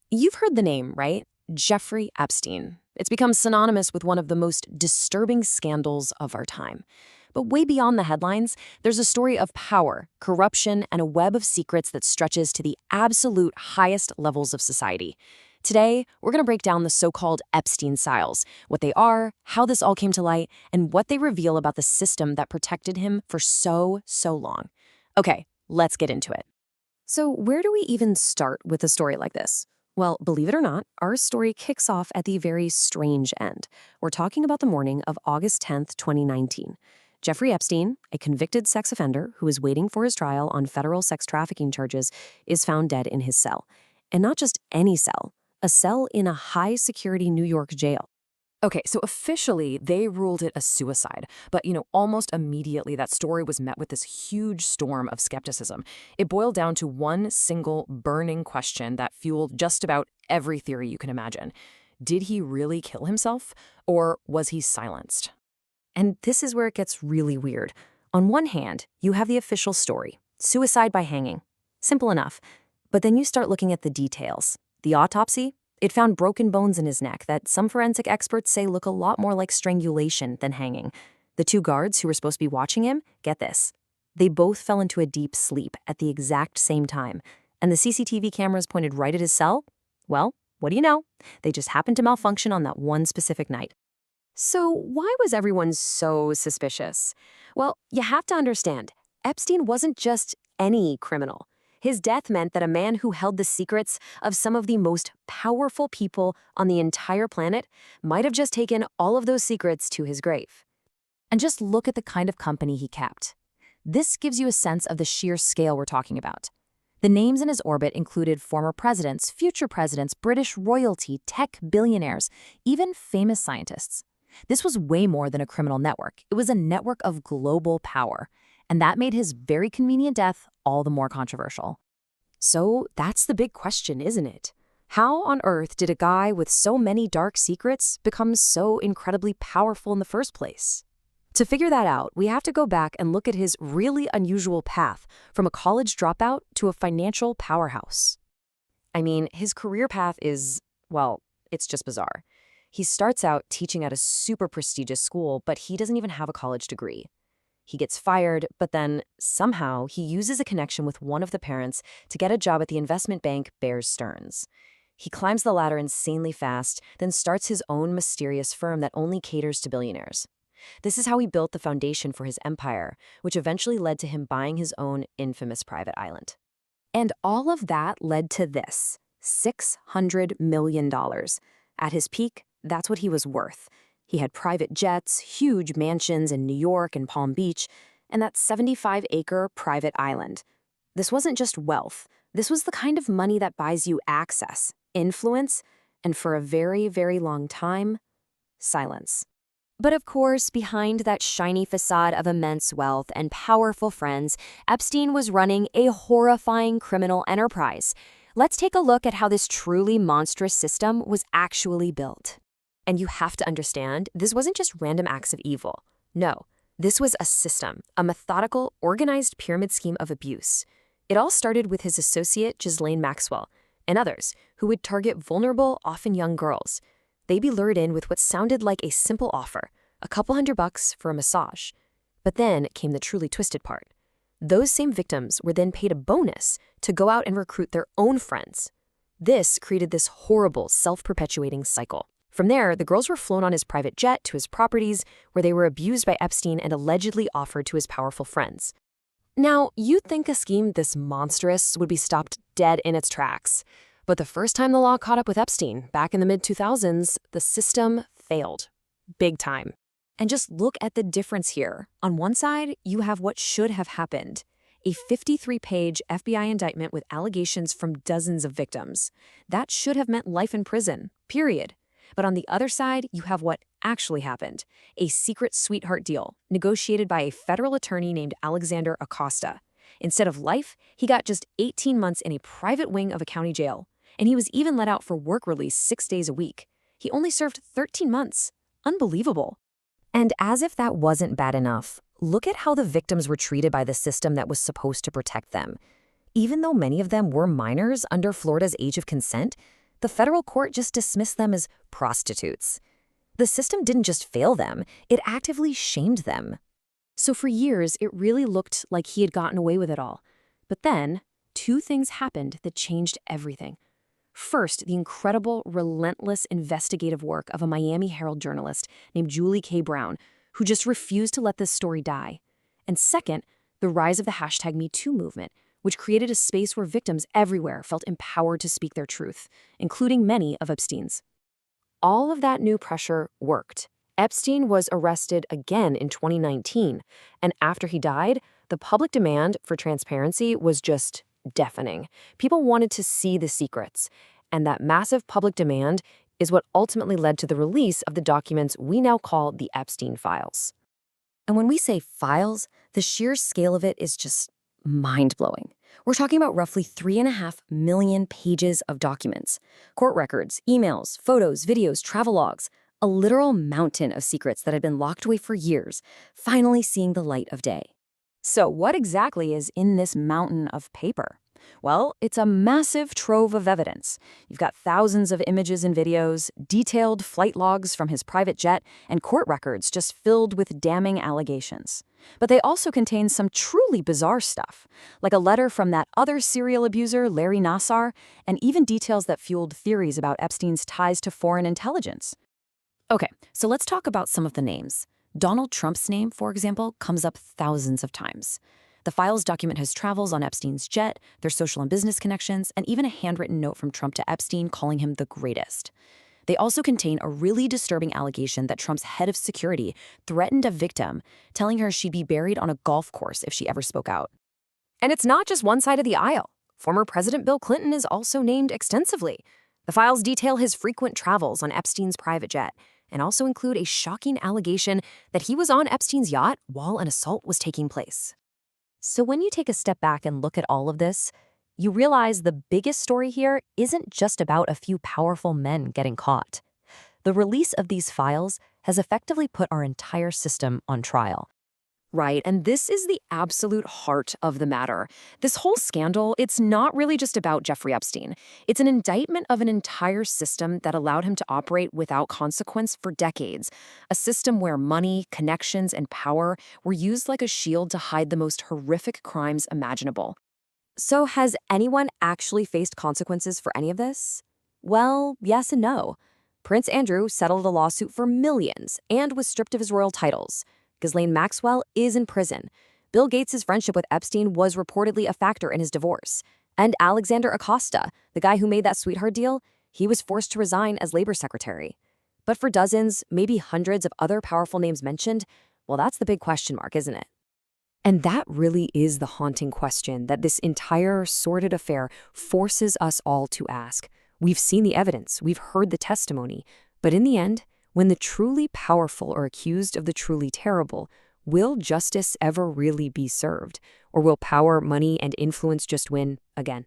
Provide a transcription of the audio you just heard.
You've heard the name, right? Jeffrey Epstein. It's become synonymous with one of the most disturbing scandals of our time. But way beyond the headlines, there's a story of power, corruption, and a web of secrets that stretches to the absolute highest levels of society. Today, we're going to break down the so-called Epstein files, what they are, how this all came to light, and what they reveal about the system that protected him for so long. Okay, let's get into it. So where do we even start with a story like this? Well, believe it or not, our story kicks off at the very strange end. We're talking about the morning of August 10th, 2019. Jeffrey Epstein, a convicted sex offender who is waiting for his trial on federal sex trafficking charges, is found dead in his cell. And not just any cell, a cell in a high-security New York jail. Okay, so officially, they ruled it a suicide. But, almost immediately, that story was met with this huge storm of skepticism. It boiled down to one single burning question that fueled just about every theory you can imagine. Did he really kill himself, or was he silenced? And this is where it gets really weird. On one hand, you have the official story, suicide by hanging. Simple enough. But then you start looking at the details. The autopsy? It found broken bones in his neck that some forensic experts say look a lot more like strangulation than hanging. The two guards who were supposed to be watching him, get this. They both fell into a deep sleep at the exact same time. And the CCTV cameras pointed right at his cell? Well, what do you know? They just happened to malfunction on that one specific night. So why was everyone so suspicious? Well, you have to understand, Epstein wasn't just any criminal. His death meant that a man who held the secrets of some of the most powerful people on the entire planet might have just taken all of those secrets to his grave. And just look at the kind of company he kept. This gives you a sense of the sheer scale we're talking about. The names in his orbit included former presidents, future presidents, British royalty, tech billionaires, even famous scientists. This was way more than a criminal network. It was a network of global power. And that made his very convenient death all the more controversial. So that's the big question, isn't it? How on earth did a guy with so many dark secrets become so incredibly powerful in the first place? To figure that out, we have to go back and look at his really unusual path from a college dropout to a financial powerhouse. I mean, his career path is, well, it's just bizarre. He starts out teaching at a super prestigious school, but he doesn't even have a college degree. He gets fired, but then somehow he uses a connection with one of the parents to get a job at the investment bank Bear Stearns. He climbs the ladder insanely fast, then starts his own mysterious firm that only caters to billionaires. This is how he built the foundation for his empire, which eventually led to him buying his own infamous private island. And all of that led to this, $600 million. At his peak, that's what he was worth. He had private jets, huge mansions in New York and Palm Beach, and that 75-acre private island. This wasn't just wealth. This was the kind of money that buys you access, influence, and for a very, very long time, silence. But of course, behind that shiny facade of immense wealth and powerful friends, Epstein was running a horrifying criminal enterprise. Let's take a look at how this truly monstrous system was actually built. And you have to understand, this wasn't just random acts of evil. No, this was a system, a methodical, organized pyramid scheme of abuse. It all started with his associate, Ghislaine Maxwell, and others, who would target vulnerable, often young girls. They'd be lured in with what sounded like a simple offer, a couple $100 for a massage. But then came the truly twisted part. Those same victims were then paid a bonus to go out and recruit their own friends. This created this horrible, self-perpetuating cycle. From there, the girls were flown on his private jet to his properties, where they were abused by Epstein and allegedly offered to his powerful friends. Now, you'd think a scheme this monstrous would be stopped dead in its tracks. But the first time the law caught up with Epstein, back in the mid-2000s, the system failed. Big time. And just look at the difference here. On one side, you have what should have happened. A 53-page FBI indictment with allegations from dozens of victims. That should have meant life in prison, period. But on the other side, you have what actually happened, a secret sweetheart deal negotiated by a federal attorney named Alexander Acosta. Instead of life, he got just 18 months in a private wing of a county jail, and he was even let out for work release 6 days a week. He only served 13 months. Unbelievable. And as if that wasn't bad enough, look at how the victims were treated by the system that was supposed to protect them. Even though many of them were minors under Florida's age of consent, the federal court just dismissed them as prostitutes. The system didn't just fail them, it actively shamed them. So for years, it really looked like he had gotten away with it all. But then, two things happened that changed everything. First, the incredible, relentless investigative work of a Miami Herald journalist named Julie K. Brown, who just refused to let this story die. And second, the rise of the #MeToo movement, which created a space where victims everywhere felt empowered to speak their truth, including many of Epstein's. All of that new pressure worked. Epstein was arrested again in 2019, and after he died, the public demand for transparency was just deafening. People wanted to see the secrets, and that massive public demand is what ultimately led to the release of the documents we now call the Epstein files. And when we say files, the sheer scale of it is just mind-blowing. We're talking about roughly 3.5 million pages of documents, court records, emails, photos, videos, travelogues, a literal mountain of secrets that had been locked away for years, finally seeing the light of day. So what exactly is in this mountain of paper? Well, it's a massive trove of evidence. You've got thousands of images and videos, detailed flight logs from his private jet, and court records just filled with damning allegations. But they also contain some truly bizarre stuff, like a letter from that other serial abuser, Larry Nassar, and even details that fueled theories about Epstein's ties to foreign intelligence. Okay, so let's talk about some of the names. Donald Trump's name, for example, comes up thousands of times. The files document his travels on Epstein's jet, their social and business connections, and even a handwritten note from Trump to Epstein calling him the greatest. They also contain a really disturbing allegation that Trump's head of security threatened a victim, telling her she'd be buried on a golf course if she ever spoke out. And it's not just one side of the aisle. Former President Bill Clinton is also named extensively. The files detail his frequent travels on Epstein's private jet, and also include a shocking allegation that he was on Epstein's yacht while an assault was taking place. So when you take a step back and look at all of this, you realize the biggest story here isn't just about a few powerful men getting caught. The release of these files has effectively put our entire system on trial. Right, and this is the absolute heart of the matter. This whole scandal, it's not really just about Jeffrey Epstein. It's an indictment of an entire system that allowed him to operate without consequence for decades. A system where money, connections, and power were used like a shield to hide the most horrific crimes imaginable. So has anyone actually faced consequences for any of this? Well, yes and no. Prince Andrew settled a lawsuit for millions and was stripped of his royal titles. Ghislaine Maxwell is in prison. Bill Gates' friendship with Epstein was reportedly a factor in his divorce. And Alexander Acosta, the guy who made that sweetheart deal, he was forced to resign as labor secretary. But for dozens, maybe hundreds of other powerful names mentioned, well, that's the big question mark, isn't it? And that really is the haunting question that this entire sordid affair forces us all to ask. We've seen the evidence, we've heard the testimony, but in the end, when the truly powerful are accused of the truly terrible, will justice ever really be served? Or will power, money, and influence just win again?